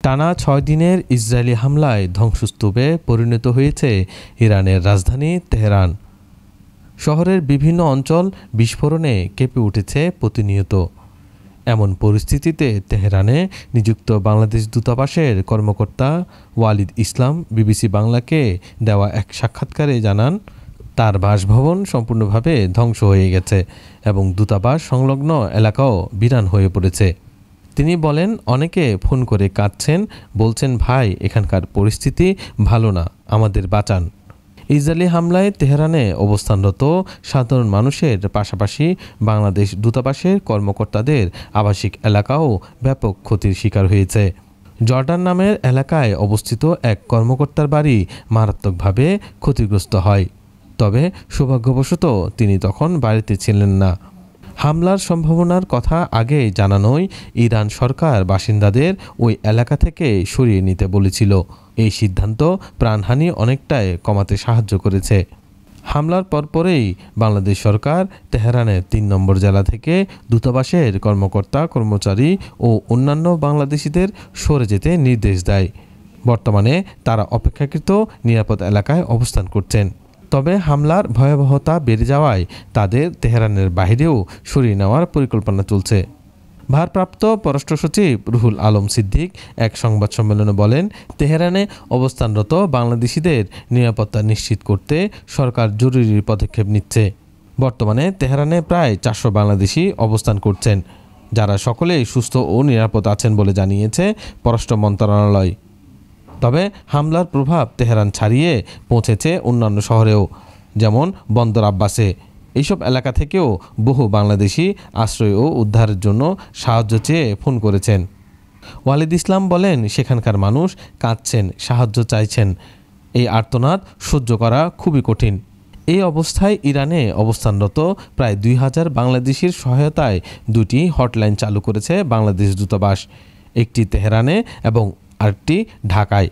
টানা ৬ দিনের ইসরায়েলি হামলায় ধ্বংসস্তূপে পরিণত হয়েছে ইরানের রাজধানী তেহরান। শহরের বিভিন্ন অঞ্চল বিস্ফোরণে কেঁপে উঠেছে প্রতিনিয়ত। এমন পরিস্থিতিতে তেহরানে নিযুক্ত বাংলাদেশ দূতাবাসের কর্মকর্তা ওয়ালিদ ইসলাম বিবিসি বাংলাকে দেওয়া এক সাক্ষাৎকারে জানান, তার বাসভবন সম্পূর্ণভাবে ধ্বংস হয়ে গেছে এবং দূতাবাস সংলগ্ন এলাকাও বিরান হয়ে পড়েছে। তিনি বলেন, অনেকে ফোন করে কাঁদছেন, বলছেন ভাই এখানকার পরিস্থিতি ভালো না, আমাদের বাঁচান। ইসরায়েলি হামলায় তেহরানে অবস্থানরত সাধারণ মানুষের পাশাপাশি বাংলাদেশ দূতাবাসের কর্মকর্তাদের আবাসিক এলাকাও ব্যাপক ক্ষতির শিকার হয়েছে। জর্ডান নামের এলাকায় অবস্থিত এক কর্মকর্তার বাড়ি মারাত্মকভাবে ক্ষতিগ্রস্ত হয়, তবে সৌভাগ্যবশত তিনি তখন বাড়িতে ছিলেন না। হামলার সম্ভাবনার কথা আগে জানানোয় ইরান সরকার বাসিন্দাদের ওই এলাকা থেকে সরিয়ে নিতে বলেছিল। এই সিদ্ধান্ত প্রাণহানি অনেকটাই কমাতে সাহায্য করেছে। হামলার পরপরেই বাংলাদেশ সরকার তেহরানের ৩ নম্বর জেলা থেকে দূতাবাসের কর্মকর্তা কর্মচারী ও অন্যান্য বাংলাদেশিদের সরে যেতে নির্দেশ দেয়। বর্তমানে তারা অপেক্ষাকৃত নিরাপদ এলাকায় অবস্থান করছেন। তবে হামলার ভয়াবহতা বেড়ে যাওয়ায় তাদের তেহরানের বাইরেও সরিয়ে নেওয়ার পরিকল্পনা চলছে। ভারপ্রাপ্ত পররাষ্ট্র সচিব রুহুল আলম সিদ্দিক এক সংবাদ সম্মেলনে বলেন, তেহরানে অবস্থানরত বাংলাদেশিদের নিরাপত্তা নিশ্চিত করতে সরকার জরুরি পদক্ষেপ নিচ্ছে। বর্তমানে তেহরানে প্রায় ৪০০ বাংলাদেশি অবস্থান করছেন, যারা সকলেই সুস্থ ও নিরাপদ আছেন বলে জানিয়েছে পররাষ্ট্র মন্ত্রণালয়। তবে হামলার প্রভাব তেহরান ছাড়িয়ে পৌঁছেছে অন্যান্য শহরেও, যেমন বন্দর আব্বাসে। এইসব এলাকা থেকেও বহু বাংলাদেশি আশ্রয় ও উদ্ধারের জন্য সাহায্য চেয়ে ফোন করেছেন। ওয়ালিদ ইসলাম বলেন, সেখানকার মানুষ কাঁদছেন, সাহায্য চাইছেন। এই আর্তনাদ সহ্য করা খুবই কঠিন। এই অবস্থায় ইরানে অবস্থানরত প্রায় ২,০০০ বাংলাদেশির সহায়তায় ২টি হটলাইন চালু করেছে বাংলাদেশ দূতাবাস, একটি তেহরানে এবং আরেকটি ঢাকায়।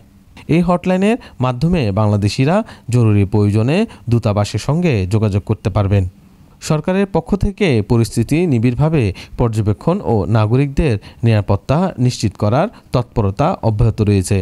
এই হটলাইনের মাধ্যমে বাংলাদেশিরা জরুরি প্রয়োজনে দূতাবাসের সঙ্গে যোগাযোগ করতে পারবেন। সরকারের পক্ষ থেকে পরিস্থিতি নিবিড়ভাবে পর্যবেক্ষণ ও নাগরিকদের নিরাপত্তা নিশ্চিত করার তৎপরতা অব্যাহত রয়েছে।